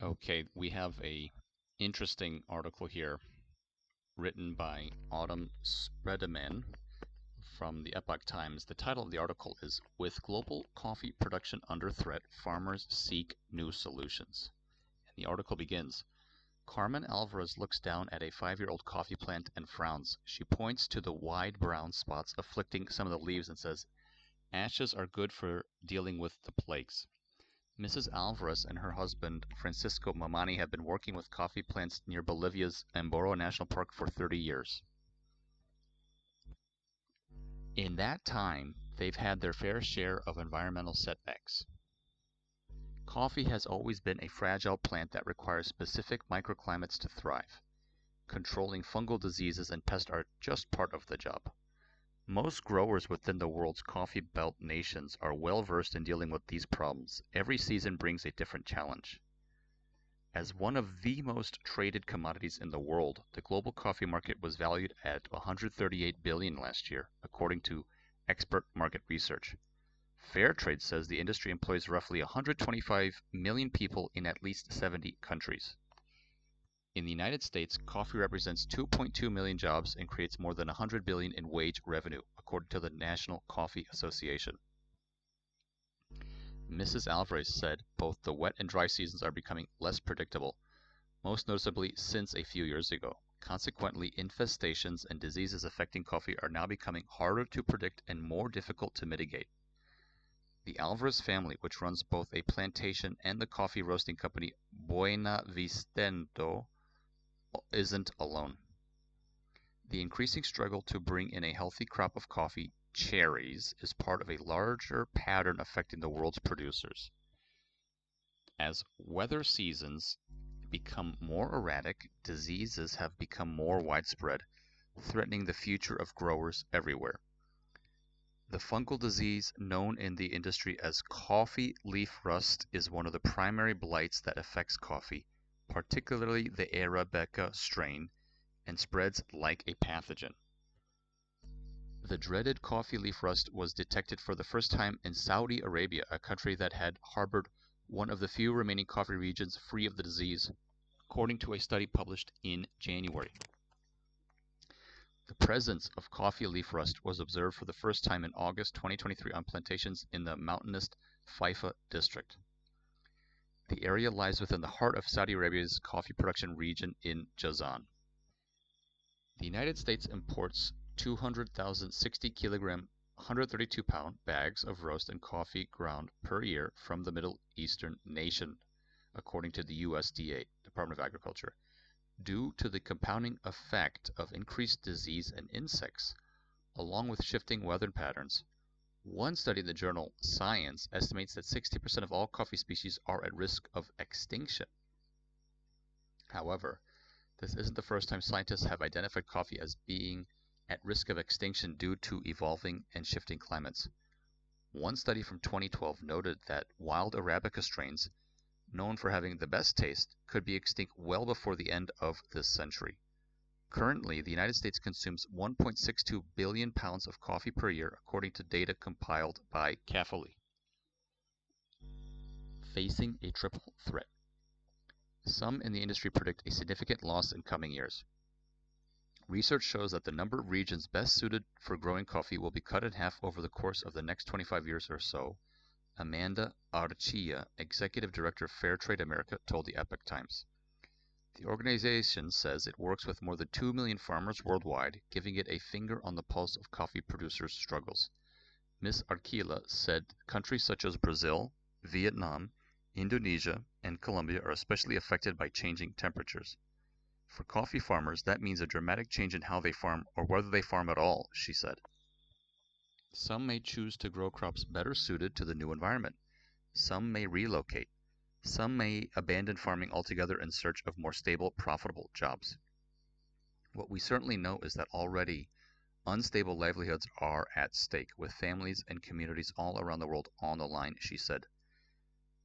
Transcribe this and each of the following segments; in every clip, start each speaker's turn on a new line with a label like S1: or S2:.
S1: Okay, we have a interesting article here written by Autumn Spredemann from the Epoch Times. The title of the article is "With Global Coffee Production Under Threat, Farmers Seek New Solutions." And the article begins, Carmen Alvarez looks down at a 5-year-old coffee plant and frowns. She points to the wide brown spots afflicting some of the leaves and says, "Ashes are good for dealing with the plagues." Mrs. Alvarez and her husband, Francisco Mamani, have been working with coffee plants near Bolivia's Amboro National Park for 30 years. In that time, they've had their fair share of environmental setbacks. Coffee has always been a fragile plant that requires specific microclimates to thrive. Controlling fungal diseases and pests are just part of the job. Most growers within the world's coffee belt nations are well versed in dealing with these problems. Every season brings a different challenge. As one of the most traded commodities in the world, the global coffee market was valued at 138 billion last year, according to expert market research. FairTrade says the industry employs roughly 125 million people in at least 70 countries. In the United States, coffee represents 2.2 million jobs and creates more than 100 billion in wage revenue, according to the National Coffee Association. Mrs. Alvarez said both the wet and dry seasons are becoming less predictable, most noticeably since a few years ago. Consequently, infestations and diseases affecting coffee are now becoming harder to predict and more difficult to mitigate. The Alvarez family, which runs both a plantation and the coffee roasting company Buena Vistento, isn't alone. The increasing struggle to bring in a healthy crop of coffee, cherries, is part of a larger pattern affecting the world's producers. As weather seasons become more erratic, diseases have become more widespread, threatening the future of growers everywhere. The fungal disease known in the industry as coffee leaf rust is one of the primary blights that affects coffee, particularly the Arabica strain, and spreads like a pathogen. The dreaded coffee leaf rust was detected for the first time in Saudi Arabia, a country that had harbored one of the few remaining coffee regions free of the disease, according to a study published in January. The presence of coffee leaf rust was observed for the first time in August 2023 on plantations in the mountainous Haifa district. The area lies within the heart of Saudi Arabia's coffee production region in Jazan. The United States imports 200,000 60-kilogram, 132-pound bags of roast and coffee ground per year from the Middle Eastern nation, according to the USDA, Department of Agriculture. Due to the compounding effect of increased disease and insects, along with shifting weather patterns, one study in the journal Science estimates that 60% of all coffee species are at risk of extinction. However, this isn't the first time scientists have identified coffee as being at risk of extinction due to evolving and shifting climates. One study from 2012 noted that wild Arabica strains, known for having the best taste, could be extinct well before the end of this century. Currently, the United States consumes 1.62 billion pounds of coffee per year, according to data compiled by CAFOLI. Facing a triple threat. Some in the industry predict a significant loss in coming years. Research shows that the number of regions best suited for growing coffee will be cut in half over the course of the next 25 years or so, Amanda Archilla, executive director of FairTrade America, told the Epoch Times. The organization says it works with more than 2 million farmers worldwide, giving it a finger on the pulse of coffee producers' struggles. Ms. Archilla said countries such as Brazil, Vietnam, Indonesia, and Colombia are especially affected by changing temperatures. For coffee farmers, that means a dramatic change in how they farm or whether they farm at all, she said. Some may choose to grow crops better suited to the new environment. Some may relocate. Some may abandon farming altogether in search of more stable, profitable jobs. What we certainly know is that already unstable livelihoods are at stake, with families and communities all around the world on the line, she said.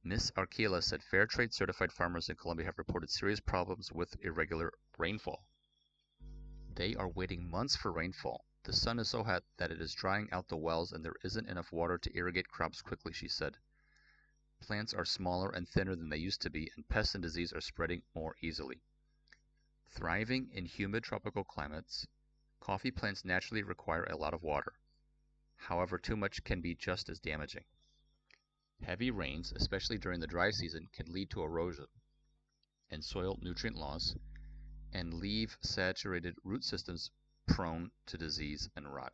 S1: Ms. Arquila said Fairtrade certified farmers in Colombia have reported serious problems with irregular rainfall. They are waiting months for rainfall. The sun is so hot that it is drying out the wells and there isn't enough water to irrigate crops quickly, she said. Plants are smaller and thinner than they used to be, and pests and disease are spreading more easily. Thriving in humid tropical climates, coffee plants naturally require a lot of water. However, too much can be just as damaging. Heavy rains, especially during the dry season, can lead to erosion and soil nutrient loss and leave saturated root systems prone to disease and rot.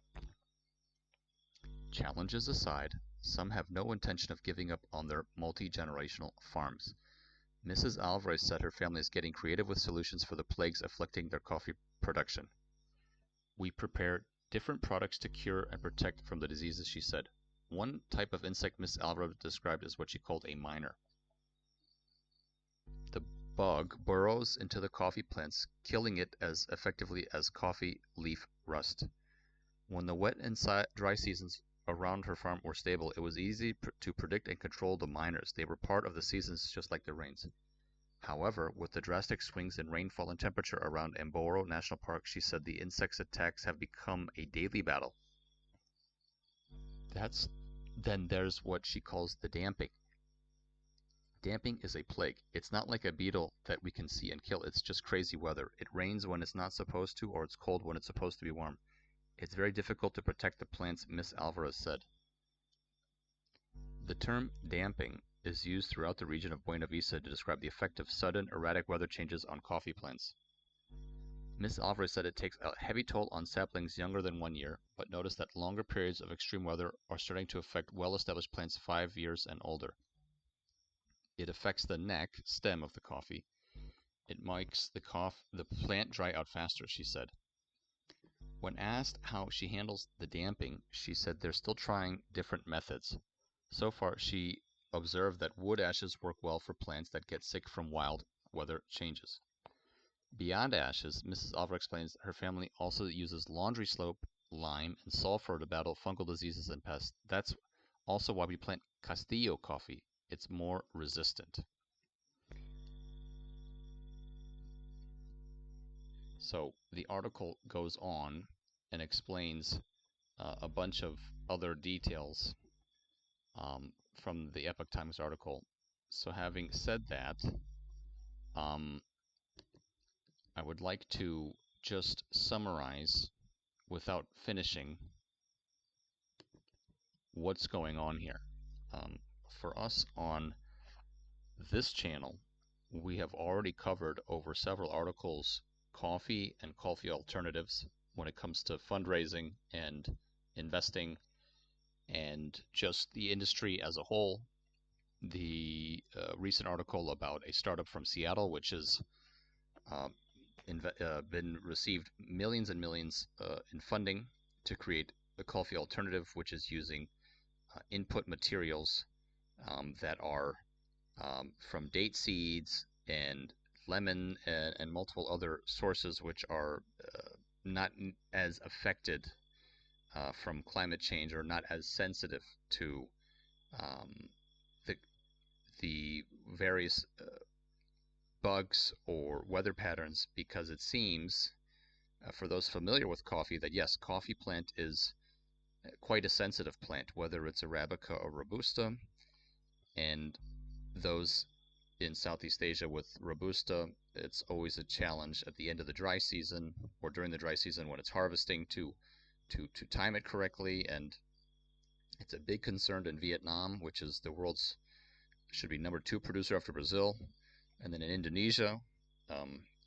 S1: Challenges aside, some have no intention of giving up on their multi-generational farms. Mrs. Alvarez said her family is getting creative with solutions for the plagues afflicting their coffee production. We prepare different products to cure and protect from the diseases, she said. One type of insect Mrs. Alvarez described as what she called a miner. The bug burrows into the coffee plants, killing it as effectively as coffee leaf rust. When the wet and dry seasons around her farm were stable, it was easy to predict and control the miners. They were part of the seasons just like the rains. However, with the drastic swings in rainfall and temperature around Amboro National Park, she said the insects' attacks have become a daily battle. Then there's what she calls the damping. Damping is a plague. It's not like a beetle that we can see and kill. It's just crazy weather. It rains when it's not supposed to, or it's cold when it's supposed to be warm. It's very difficult to protect the plants, Miss Alvarez said. The term damping is used throughout the region of Buena Vista to describe the effect of sudden, erratic weather changes on coffee plants. Miss Alvarez said it takes a heavy toll on saplings younger than 1 year, but noticed that longer periods of extreme weather are starting to affect well-established plants 5 years and older. It affects the neck, stem of the coffee. It makes the plant dry out faster, she said. When asked how she handles the damping, she said they're still trying different methods. So far, she observed that wood ashes work well for plants that get sick from wild weather changes. Beyond ashes, Mrs. Alvarez explains her family also uses laundry soap, lime, and sulfur to battle fungal diseases and pests. That's also why we plant Castillo coffee. It's more resistant. So the article goes on and explains a bunch of other details from the Epoch Times article. So having said that, I would like to just summarize without finishing what's going on here. For us on this channel, we have already covered over several articles coffee and coffee alternatives when it comes to fundraising and investing and just the industry as a whole. The recent article about a startup from Seattle, which has been received millions and millions in funding to create a coffee alternative, which is using input materials that are from date seeds and lemon and multiple other sources which are not as affected from climate change or not as sensitive to the various bugs or weather patterns, because it seems for those familiar with coffee that yes, coffee plant is quite a sensitive plant, whether it's Arabica or Robusta, and those in Southeast Asia with Robusta, it's always a challenge at the end of the dry season or during the dry season when it's harvesting to time it correctly, and it's a big concern in Vietnam, which is the world's should be #2 producer after Brazil, and then in Indonesia.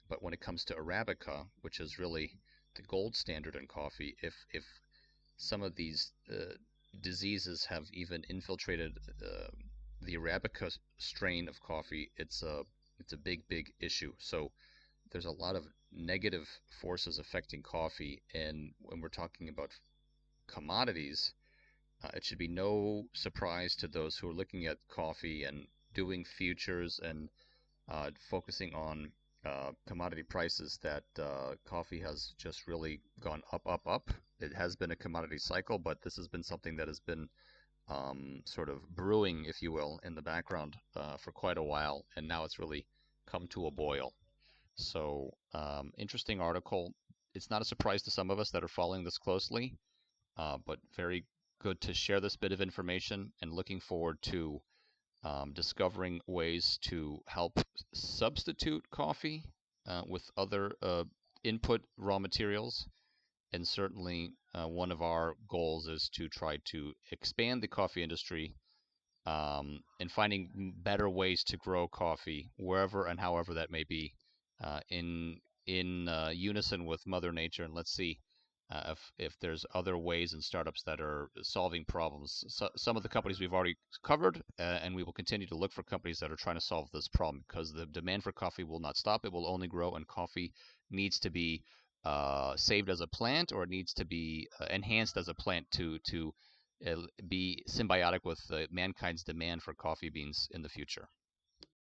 S1: But when it comes to Arabica, which is really the gold standard in coffee, if some of these diseases have even infiltrated the Arabica strain of coffee, it's a big issue. So there's a lot of negative forces affecting coffee, and when we're talking about commodities, it should be no surprise to those who are looking at coffee and doing futures and focusing on commodity prices that coffee has just really gone up. It has been a commodity cycle, but this has been something that has been sort of brewing, if you will, in the background for quite a while, and now it's really come to a boil. So interesting article. It's not a surprise to some of us that are following this closely, but very good to share this bit of information, and looking forward to discovering ways to help substitute coffee with other input raw materials. And certainly one of our goals is to try to expand the coffee industry and finding better ways to grow coffee wherever and however that may be, in unison with Mother Nature. And let's see if there's other ways and startups that are solving problems. So, some of the companies we've already covered, and we will continue to look for companies that are trying to solve this problem, because the demand for coffee will not stop. It will only grow, and coffee needs to be saved as a plant, or it needs to be enhanced as a plant to be symbiotic with mankind's demand for coffee beans in the future.